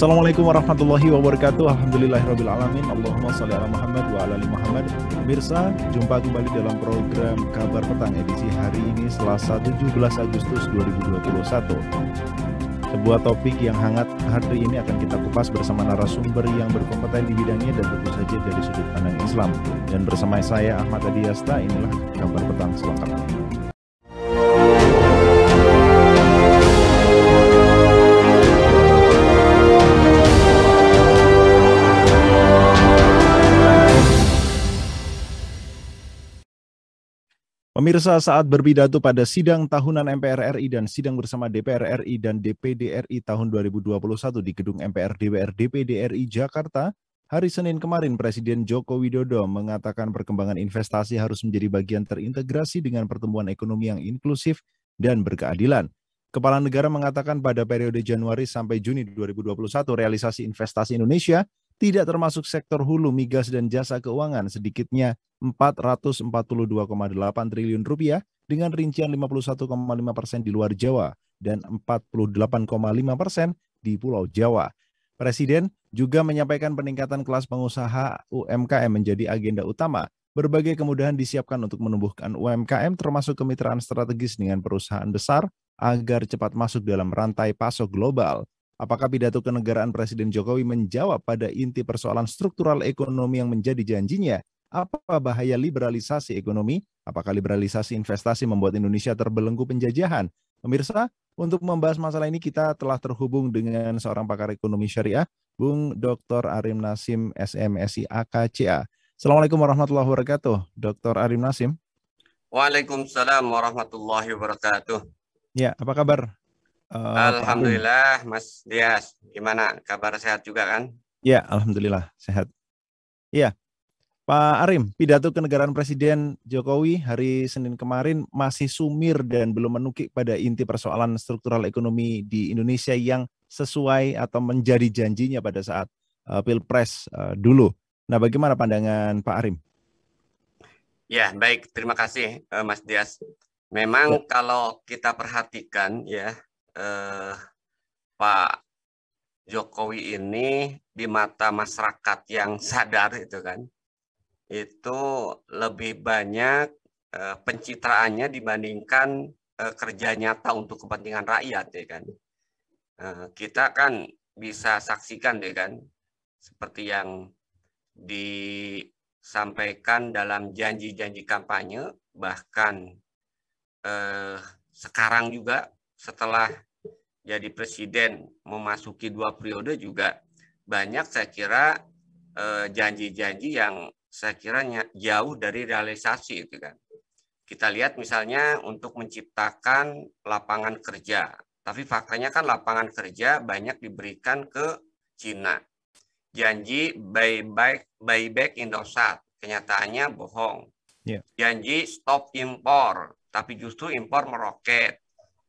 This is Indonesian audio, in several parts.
Assalamualaikum warahmatullahi wabarakatuh. Alhamdulillahirabbil alamin. Allahumma shalli ala Muhammad wa ala ali Muhammad. Pemirsa, jumpa kembali dalam program Kabar Petang edisi hari ini Selasa 17 Agustus 2021. Sebuah topik yang hangat hari ini akan kita kupas bersama narasumber yang berkompeten di bidangnya dan tentu saja dari sudut pandang Islam. Dan bersama saya Ahmad Adiasta, inilah Kabar Petang selengkapnya. Pemirsa, saat berpidato pada sidang tahunan MPR RI dan sidang bersama DPR RI dan DPD RI tahun 2021 di gedung MPR DPR DPD RI Jakarta, hari Senin kemarin Presiden Joko Widodo mengatakan perkembangan investasi harus menjadi bagian terintegrasi dengan pertumbuhan ekonomi yang inklusif dan berkeadilan. Kepala negara mengatakan pada periode Januari sampai Juni 2021 realisasi investasi Indonesia tidak termasuk sektor hulu, migas, dan jasa keuangan sedikitnya 442,8 triliun rupiah dengan rincian 51,5% di luar Jawa dan 48,5% di Pulau Jawa. Presiden juga menyampaikan peningkatan kelas pengusaha UMKM menjadi agenda utama. Berbagai kemudahan disiapkan untuk menumbuhkan UMKM termasuk kemitraan strategis dengan perusahaan besar agar cepat masuk dalam rantai pasok global. Apakah pidato kenegaraan Presiden Jokowi menjawab pada inti persoalan struktural ekonomi yang menjadi janjinya? Apa bahaya liberalisasi ekonomi? Apakah liberalisasi investasi membuat Indonesia terbelenggu penjajahan? Pemirsa, untuk membahas masalah ini kita telah terhubung dengan seorang pakar ekonomi syariah, Bung Dr. Arim Nasim, SMSI AKCA. Assalamualaikum warahmatullahi wabarakatuh, Dr. Arim Nasim. Waalaikumsalam warahmatullahi wabarakatuh. Ya, apa kabar? Alhamdulillah, Mas Dias. Gimana? Kabar sehat juga kan? Ya, alhamdulillah sehat. Ya, Pak Arim, pidato kenegaraan Presiden Jokowi hari Senin kemarin masih sumir dan belum menukik pada inti persoalan struktural ekonomi di Indonesia yang sesuai atau menjadi janjinya pada saat Pilpres dulu. Nah, bagaimana pandangan Pak Arim? Ya, baik. Terima kasih, Mas Dias. Memang kalau kita perhatikan ya, Pak Jokowi ini di mata masyarakat yang sadar itu lebih banyak pencitraannya dibandingkan kerja nyata untuk kepentingan rakyat ya kan. Kita kan bisa saksikan ya kan, seperti yang disampaikan dalam janji-janji kampanye, bahkan sekarang juga setelah jadi presiden memasuki 2 periode juga banyak saya kira janji-janji yang saya kiranya jauh dari realisasi itu kan. Kita lihat misalnya untuk menciptakan lapangan kerja, tapi faktanya kan lapangan kerja banyak diberikan ke Cina. Janji buyback Indosat, kenyataannya bohong. Janji stop impor, tapi justru impor meroket.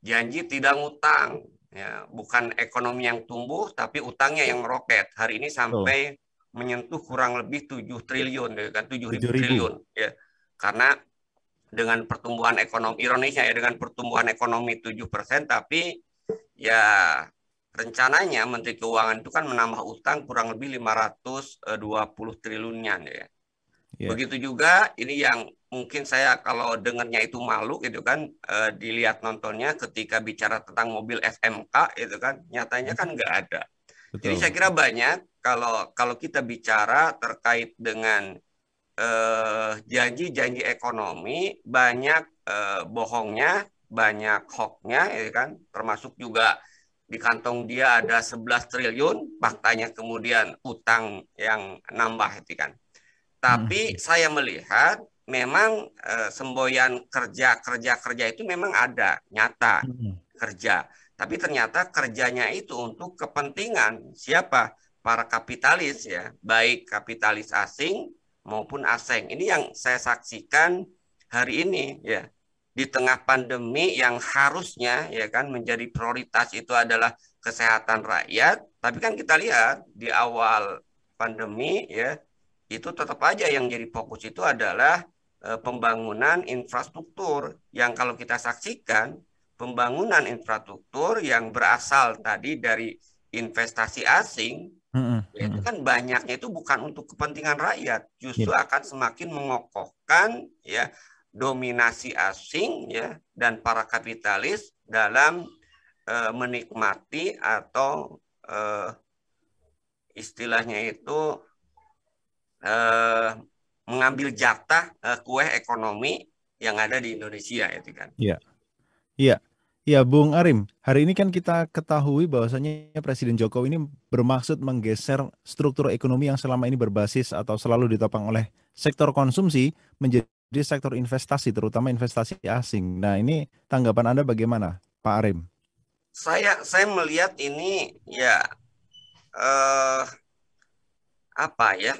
Janji tidak ngutang, ya, bukan ekonomi yang tumbuh, tapi utangnya yang meroket. Hari ini sampai menyentuh kurang lebih 7 triliun, ya kan, 7.000 triliun. Ya. Karena dengan pertumbuhan ekonomi Indonesia, ya, dengan pertumbuhan ekonomi 7%, tapi ya rencananya Menteri Keuangan itu kan menambah utang kurang lebih 520 triliunan. Ya. Begitu juga ini yang mungkin saya kalau dengarnya itu malu gitu kan, dilihat nontonnya ketika bicara tentang mobil SMK itu kan, nyatanya kan nggak ada. Betul. Jadi saya kira banyak kalau kita bicara terkait dengan janji-janji ekonomi, banyak bohongnya, banyak hoaxnya ya kan, termasuk juga di kantong dia ada 11 triliun, faktanya kemudian utang yang nambah itu kan. Tapi saya melihat memang semboyan kerja itu memang ada, nyata kerja. Tapi ternyata kerjanya itu untuk kepentingan siapa? Para kapitalis ya, baik kapitalis asing maupun asing. Ini yang saya saksikan hari ini ya. Di tengah pandemi yang harusnya ya kan menjadi prioritas itu adalah kesehatan rakyat, tapi kan kita lihat di awal pandemi ya, itu tetap aja yang jadi fokus itu adalah pembangunan infrastruktur yang kalau kita saksikan pembangunan infrastruktur yang berasal tadi dari investasi asing, itu kan banyaknya itu bukan untuk kepentingan rakyat, justru akan semakin mengokohkan ya dominasi asing ya dan para kapitalis dalam menikmati atau istilahnya itu mengambil jatah kue ekonomi yang ada di Indonesia itu kan. Iya. Iya. Ya, Bung Arim, hari ini kan kita ketahui bahwasanya Presiden Jokowi ini bermaksud menggeser struktur ekonomi yang selama ini berbasis atau selalu ditopang oleh sektor konsumsi menjadi sektor investasi, terutama investasi asing. Nah, ini tanggapan Anda bagaimana, Pak Arim? Saya melihat ini ya apa ya?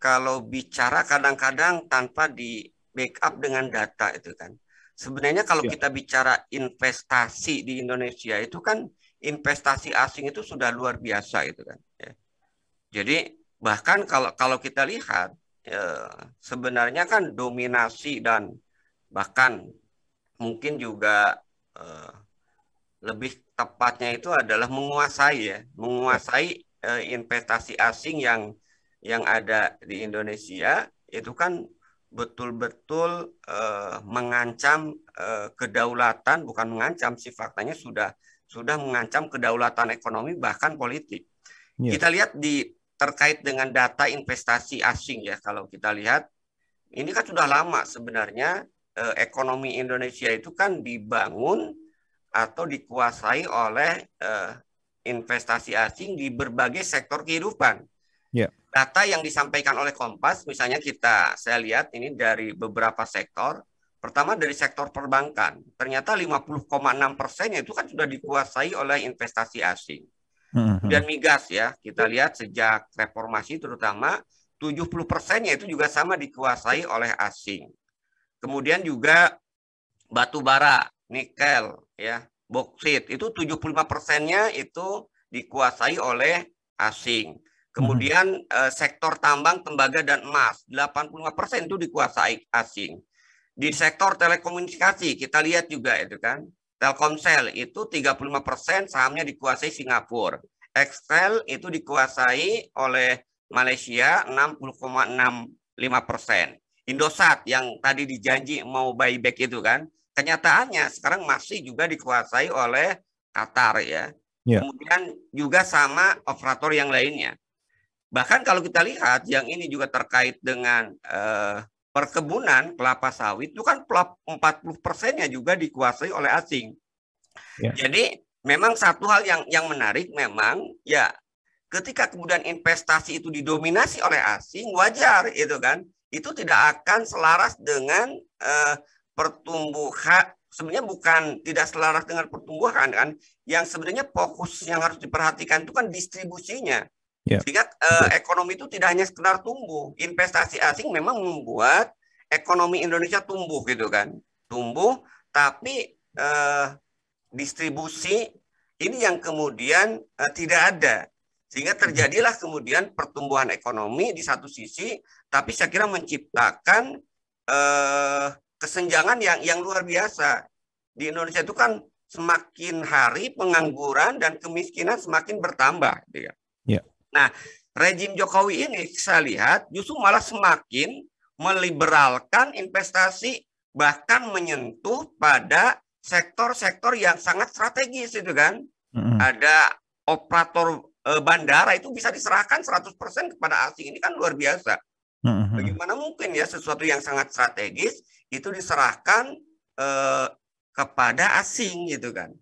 Kalau bicara kadang-kadang tanpa di backup dengan data itu kan. Sebenarnya kalau kita bicara investasi di Indonesia itu kan investasi asing itu sudah luar biasa itu kan. Ya. Jadi bahkan kalau kita lihat sebenarnya kan dominasi dan bahkan mungkin juga lebih tepatnya itu adalah menguasai investasi asing yang ada di Indonesia itu kan betul-betul mengancam kedaulatan, bukan mengancam sih, faktanya sudah mengancam kedaulatan ekonomi bahkan politik. Kita lihat terkait dengan data investasi asing ya, kalau kita lihat ini kan sudah lama sebenarnya ekonomi Indonesia itu kan dibangun atau dikuasai oleh investasi asing di berbagai sektor kehidupan. Data yang disampaikan oleh Kompas, misalnya saya lihat ini dari beberapa sektor. Pertama dari sektor perbankan, ternyata 50,6% itu kan sudah dikuasai oleh investasi asing. Kemudian migas ya, kita lihat sejak reformasi terutama 70%-nya itu juga sama dikuasai oleh asing. Kemudian juga batu bara, nikel, ya, boksit itu 75%-nya itu dikuasai oleh asing. Kemudian sektor tambang, tembaga, dan emas, 85% itu dikuasai asing. Di sektor telekomunikasi, kita lihat juga itu kan, Telkomsel itu 35% sahamnya dikuasai Singapura. Excel itu dikuasai oleh Malaysia 60,65%. Indosat yang tadi dijanji mau buyback itu kan, kenyataannya sekarang masih juga dikuasai oleh Qatar ya. Kemudian juga sama operator yang lainnya. Bahkan kalau kita lihat yang ini juga terkait dengan perkebunan kelapa sawit itu kan 40%-nya juga dikuasai oleh asing. Jadi memang satu hal yang menarik memang ya ketika kemudian investasi itu didominasi oleh asing, wajar itu kan, itu tidak akan selaras dengan pertumbuhan. Sebenarnya bukan tidak selaras dengan pertumbuhan kan, yang sebenarnya fokus yang harus diperhatikan itu kan distribusinya. Sehingga ekonomi itu tidak hanya sekedar tumbuh. Investasi asing memang membuat ekonomi Indonesia tumbuh gitu kan. Tumbuh, tapi distribusi ini yang kemudian tidak ada. Sehingga terjadilah kemudian pertumbuhan ekonomi di satu sisi, tapi saya kira menciptakan kesenjangan yang luar biasa. Di Indonesia itu kan semakin hari pengangguran dan kemiskinan semakin bertambah. Gitu ya. Nah, rejim Jokowi ini saya lihat justru malah semakin meliberalkan investasi, bahkan menyentuh pada sektor-sektor yang sangat strategis itu kan. Ada operator bandara itu bisa diserahkan 100% kepada asing, ini kan luar biasa. Bagaimana mungkin ya sesuatu yang sangat strategis itu diserahkan kepada asing gitu kan.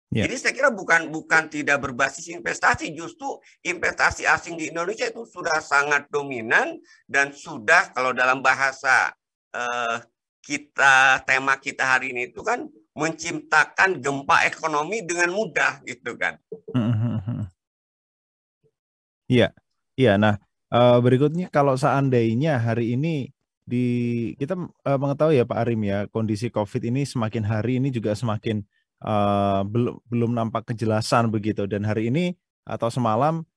Jadi saya kira bukan tidak berbasis investasi, justru investasi asing di Indonesia itu sudah sangat dominan dan sudah, kalau dalam bahasa tema kita hari ini itu kan menciptakan gempa ekonomi dengan mudah gitu kan. Iya, iya. Nah, berikutnya kalau seandainya hari ini kita mengetahui ya Pak Arim ya, kondisi COVID ini semakin hari ini juga semakin belum nampak kejelasan begitu, dan hari ini atau semalam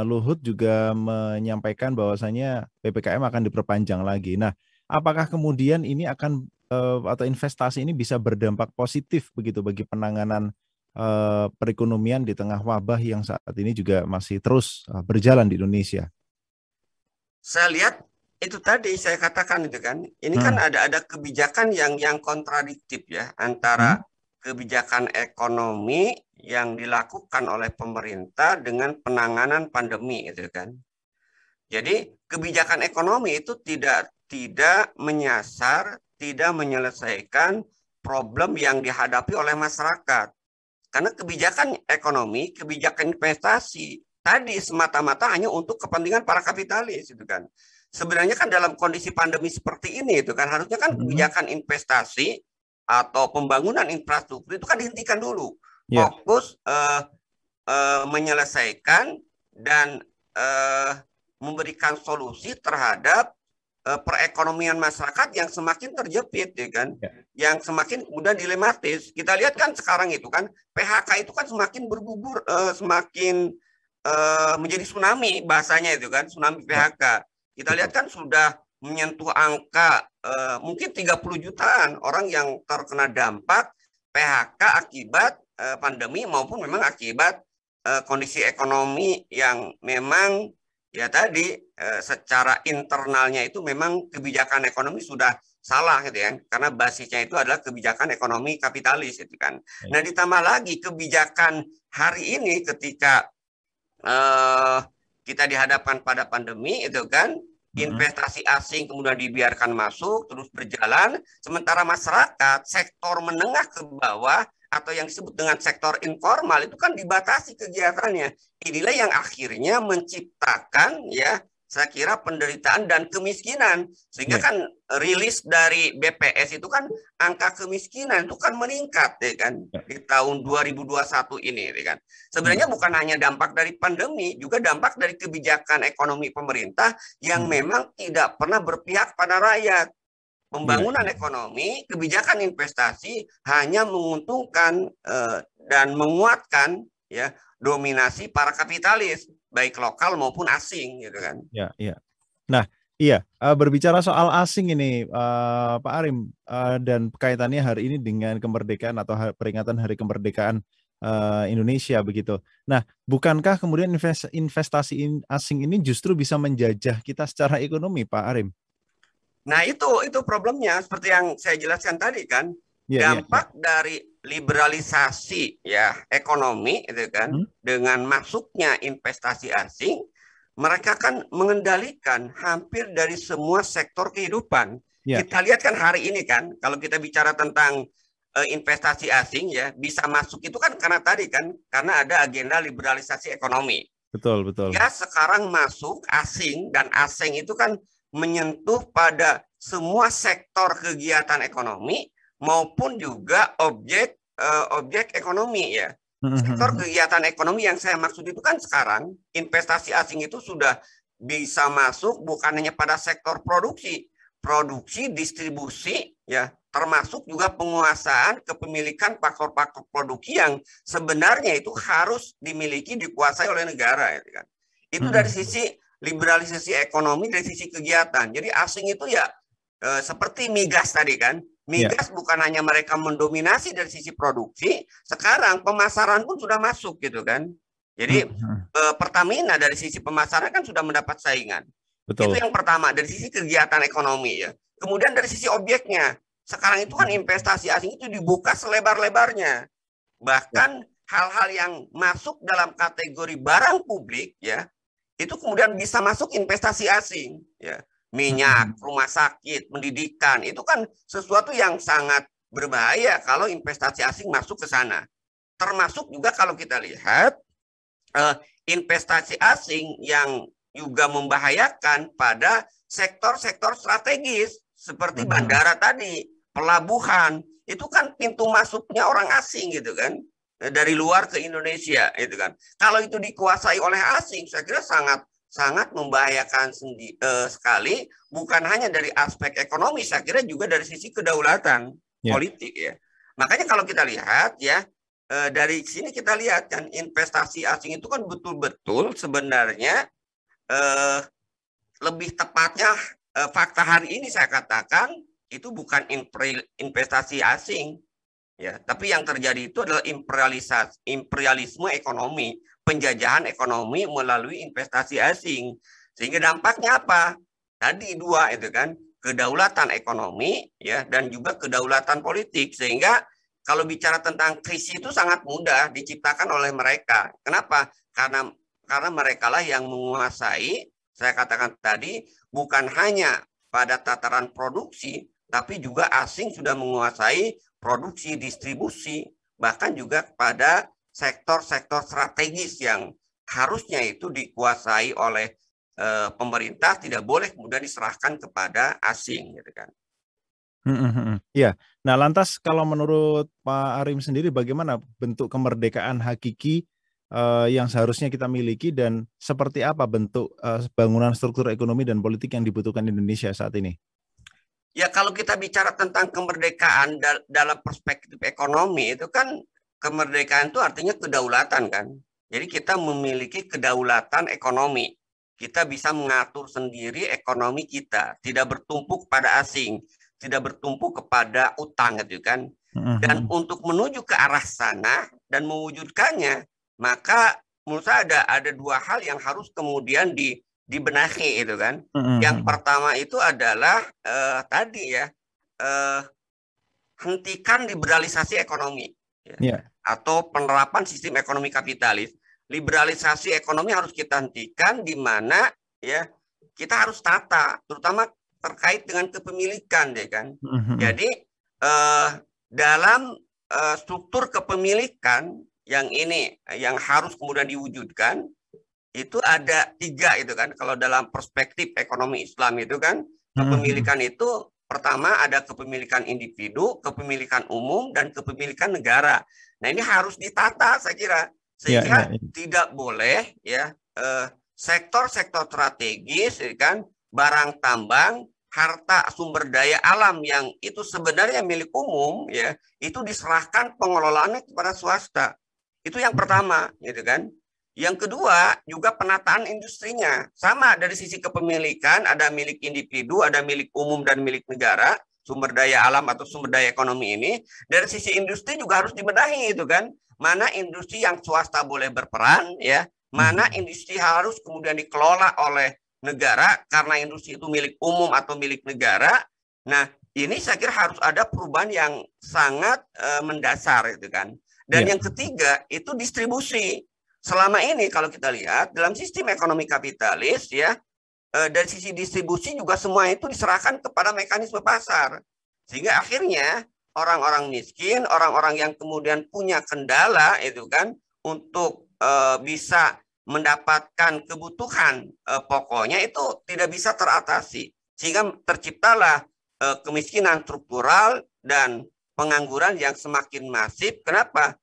Luhut juga menyampaikan bahwasanya PPKM akan diperpanjang lagi. Nah, apakah kemudian ini akan atau investasi ini bisa berdampak positif begitu bagi penanganan perekonomian di tengah wabah yang saat ini juga masih terus berjalan di Indonesia? Saya lihat itu tadi saya katakan itu kan, ini kan Hmm. ada kebijakan yang kontradiktif ya Hmm. antara kebijakan ekonomi yang dilakukan oleh pemerintah dengan penanganan pandemi itu kan. Jadi kebijakan ekonomi itu tidak menyasar, tidak menyelesaikan problem yang dihadapi oleh masyarakat. Karena kebijakan ekonomi, kebijakan investasi tadi semata-mata hanya untuk kepentingan para kapitalis itu kan. Sebenarnya kan dalam kondisi pandemi seperti ini itu kan harusnya kan Hmm. kebijakan investasi atau pembangunan infrastruktur itu kan dihentikan dulu. Ya, Fokus menyelesaikan dan eh, memberikan solusi terhadap perekonomian masyarakat yang semakin terjepit, ya kan, ya, yang semakin mudah dilematis. Kita lihat kan sekarang itu kan PHK itu kan semakin bergugur, semakin menjadi tsunami bahasanya itu kan, tsunami ya, PHK. Kita lihat betul. kan sudah menyentuh angka mungkin 30 jutaan orang yang terkena dampak PHK akibat pandemi maupun memang akibat kondisi ekonomi yang memang ya tadi secara internalnya itu memang kebijakan ekonomi sudah salah gitu ya, karena basisnya itu adalah kebijakan ekonomi kapitalis itu kan. Baik. Nah ditambah lagi kebijakan hari ini ketika eh, kita dihadapkan pada pandemi itu kan, Hmm. investasi asing kemudian dibiarkan masuk terus berjalan, sementara masyarakat sektor menengah ke bawah atau yang disebut dengan sektor informal itu kan dibatasi kegiatannya. Inilah yang akhirnya menciptakan ya saya kira penderitaan dan kemiskinan, sehingga Ya, kan rilis dari BPS itu kan angka kemiskinan itu kan meningkat ya kan ya. di tahun 2021 ini ya kan. Sebenarnya Hmm. bukan hanya dampak dari pandemi, juga dampak dari kebijakan ekonomi pemerintah yang Hmm. memang tidak pernah berpihak pada rakyat. Iya, Pembangunan iya. ekonomi, kebijakan investasi hanya menguntungkan dan menguatkan ya dominasi para kapitalis, baik lokal maupun asing gitu kan. Ya, iya. Nah, iya, berbicara soal asing ini, Pak Arim, dan kaitannya hari ini dengan kemerdekaan atau peringatan Hari Kemerdekaan Indonesia begitu. Nah, bukankah kemudian investasi asing ini justru bisa menjajah kita secara ekonomi, Pak Arim? Nah, itu problemnya seperti yang saya jelaskan tadi kan. Iya, iya, iya. Dampak dari liberalisasi ya ekonomi itu kan Hmm? dengan masuknya investasi asing, mereka kan mengendalikan hampir dari semua sektor kehidupan. Ya, Kita lihat kan hari ini kan kalau kita bicara tentang investasi asing ya bisa masuk itu kan karena tadi kan karena ada agenda liberalisasi ekonomi. betul, betul. Ya sekarang masuk asing dan asing itu kan menyentuh pada semua sektor kegiatan ekonomi maupun juga objek ekonomi ya. Sektor kegiatan ekonomi yang saya maksud itu kan sekarang investasi asing itu sudah bisa masuk bukan hanya pada sektor produksi, distribusi ya, termasuk juga penguasaan kepemilikan faktor-faktor produksi yang sebenarnya itu harus dimiliki dikuasai oleh negara ya kan. Itu dari sisi liberalisasi ekonomi, dari sisi kegiatan. Jadi asing itu ya seperti migas tadi kan. Ya. Migas bukan hanya mereka mendominasi dari sisi produksi, sekarang pemasaran pun sudah masuk gitu kan. Jadi Pertamina dari sisi pemasaran kan sudah mendapat saingan. Itu Betul. yang pertama dari sisi kegiatan ekonomi ya. Kemudian dari sisi objeknya, sekarang itu kan investasi asing itu dibuka selebar-lebarnya. Ya. Bahkan hal-hal yang masuk dalam kategori barang publik ya, itu kemudian bisa masuk investasi asing ya. Minyak, rumah sakit, pendidikan, itu kan sesuatu yang sangat berbahaya kalau investasi asing masuk ke sana. Termasuk juga kalau kita lihat investasi asing yang juga membahayakan pada sektor-sektor strategis seperti bandara tadi, pelabuhan, itu kan pintu masuknya orang asing gitu kan, dari luar ke Indonesia itu kan. Kalau itu dikuasai oleh asing, saya kira sangat sangat membahayakan sekali, bukan hanya dari aspek ekonomi, saya kira juga dari sisi kedaulatan Ya. politik ya. Makanya kalau kita lihat ya, dari sini kita lihat kan investasi asing itu kan betul-betul sebenarnya lebih tepatnya fakta hari ini saya katakan itu bukan investasi asing ya. Tapi yang terjadi itu adalah imperialisme ekonomi, penjajahan ekonomi melalui investasi asing. Sehingga dampaknya apa? Tadi dua itu kan, kedaulatan ekonomi ya dan juga kedaulatan politik. Sehingga kalau bicara tentang krisis itu sangat mudah diciptakan oleh mereka. Kenapa? Karena mereka lah yang menguasai, saya katakan tadi, bukan hanya pada tataran produksi, tapi juga asing sudah menguasai produksi, distribusi, bahkan juga pada sektor-sektor strategis yang harusnya itu dikuasai oleh pemerintah, tidak boleh kemudian diserahkan kepada asing, gitu kan. Iya. Nah, lantas kalau menurut Pak Arim sendiri, bagaimana bentuk kemerdekaan hakiki yang seharusnya kita miliki dan seperti apa bentuk bangunan struktur ekonomi dan politik yang dibutuhkan Indonesia saat ini? Ya, kalau kita bicara tentang kemerdekaan dalam perspektif ekonomi, itu kan kemerdekaan itu artinya kedaulatan kan. Jadi kita memiliki kedaulatan ekonomi. Kita bisa mengatur sendiri ekonomi kita, tidak bertumpu pada asing, tidak bertumpu kepada utang gitu kan. Dan untuk menuju ke arah sana dan mewujudkannya, maka menurut saya ada dua hal yang harus kemudian dibenahi itu kan. Yang pertama itu adalah tadi ya, hentikan liberalisasi ekonomi ya. Atau penerapan sistem ekonomi kapitalis. Liberalisasi ekonomi harus kita hentikan, di mana ya kita harus tata, terutama terkait dengan kepemilikan, ya kan. Jadi dalam struktur kepemilikan yang ini yang harus kemudian diwujudkan itu ada 3 itu kan. Kalau dalam perspektif ekonomi Islam itu kan, kepemilikan itu pertama ada kepemilikan individu, kepemilikan umum, dan kepemilikan negara. Nah, ini harus ditata saya kira, sehingga tidak boleh ya sektor-sektor strategis kan, barang tambang, harta sumber daya alam yang itu sebenarnya milik umum ya, itu diserahkan pengelolaannya kepada swasta. Itu yang pertama gitu kan. Yang kedua juga penataan industrinya. Sama, dari sisi kepemilikan ada milik individu, ada milik umum dan milik negara, sumber daya alam atau sumber daya ekonomi ini. Dari sisi industri juga harus dibenahi itu kan. Mana industri yang swasta boleh berperan ya, mana industri harus kemudian dikelola oleh negara karena industri itu milik umum atau milik negara. Nah, ini saya kira harus ada perubahan yang sangat mendasar itu kan. Dan yang ketiga itu distribusi. Selama ini kalau kita lihat dalam sistem ekonomi kapitalis ya, dari sisi distribusi juga semua itu diserahkan kepada mekanisme pasar. Sehingga akhirnya orang-orang miskin, orang-orang yang kemudian punya kendala itu kan untuk bisa mendapatkan kebutuhan pokoknya itu tidak bisa teratasi. Sehingga terciptalah kemiskinan struktural dan pengangguran yang semakin masif. Kenapa?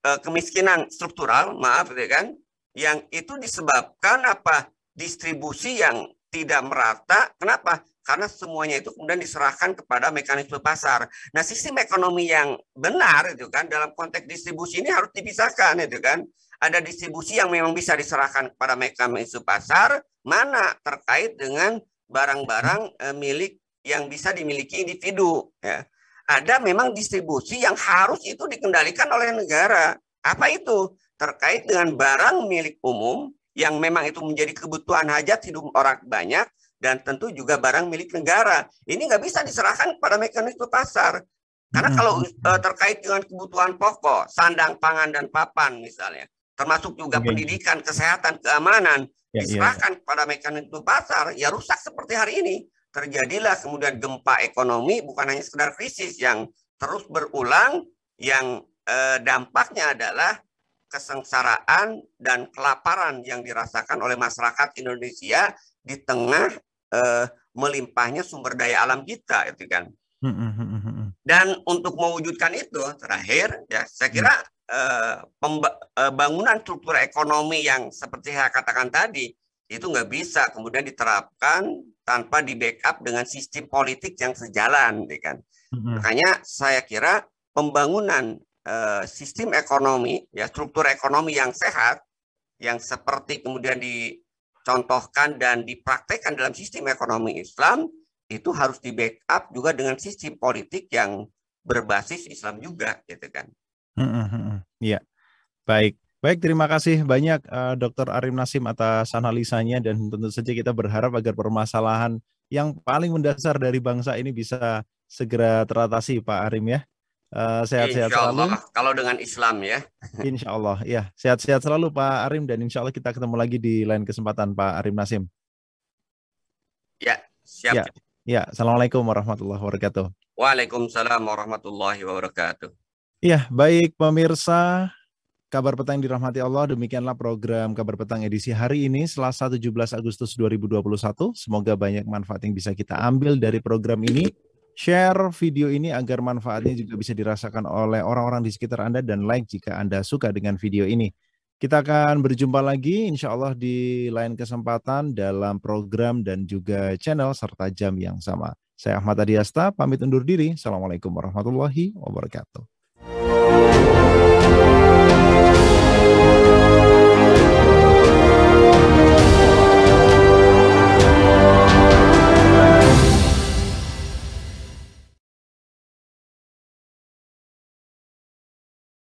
Kemiskinan struktural, maaf ya kan, yang itu disebabkan apa? Distribusi yang tidak merata. Kenapa? Karena semuanya itu kemudian diserahkan kepada mekanisme pasar. Nah, sistem ekonomi yang benar itu kan dalam konteks distribusi ini harus dipisahkan itu kan. Ada distribusi yang memang bisa diserahkan kepada mekanisme pasar, mana terkait dengan barang-barang milik yang bisa dimiliki individu ya. Ada memang distribusi yang harus itu dikendalikan oleh negara. Apa itu? Terkait dengan barang milik umum yang memang itu menjadi kebutuhan hajat hidup orang banyak, dan tentu juga barang milik negara. Ini nggak bisa diserahkan kepada mekanisme pasar. Karena kalau terkait dengan kebutuhan pokok, sandang, pangan, dan papan misalnya, termasuk juga pendidikan, kesehatan, keamanan, diserahkan kepada mekanisme pasar, ya rusak seperti hari ini. Terjadilah kemudian gempa ekonomi, bukan hanya sekedar krisis yang terus berulang, yang dampaknya adalah kesengsaraan dan kelaparan yang dirasakan oleh masyarakat Indonesia di tengah melimpahnya sumber daya alam kita, itu kan. Dan untuk mewujudkan itu, terakhir, ya saya kira pembangunan struktur ekonomi yang seperti saya katakan tadi itu nggak bisa kemudian diterapkan tanpa di backup dengan sistem politik yang sejalan, ya kan. Makanya saya kira pembangunan sistem ekonomi, ya struktur ekonomi yang sehat, yang seperti kemudian dicontohkan dan dipraktekkan dalam sistem ekonomi Islam, itu harus di backup juga dengan sistem politik yang berbasis Islam juga, gitu kan. Iya, baik. Baik, terima kasih banyak Dr. Arim Nasim atas analisanya, dan tentu saja kita berharap agar permasalahan yang paling mendasar dari bangsa ini bisa segera teratasi, Pak Arim ya. Sehat-sehat Insya selalu. Allah, kalau dengan Islam ya. Insya Allah, ya. Sehat-sehat selalu Pak Arim, dan insya Allah kita ketemu lagi di lain kesempatan Pak Arim Nasim. Ya, siap. Ya, ya. Assalamualaikum warahmatullahi wabarakatuh. Waalaikumsalam warahmatullahi wabarakatuh. Ya, baik pemirsa Kabar Petang dirahmati Allah, demikianlah program Kabar Petang edisi hari ini, Selasa 17 Agustus 2021. Semoga banyak manfaat yang bisa kita ambil dari program ini. Share video ini agar manfaatnya juga bisa dirasakan oleh orang-orang di sekitar Anda, dan like jika Anda suka dengan video ini. Kita akan berjumpa lagi insya Allah di lain kesempatan dalam program dan juga channel serta jam yang sama. Saya Ahmad Adiasta, pamit undur diri. Assalamualaikum warahmatullahi wabarakatuh.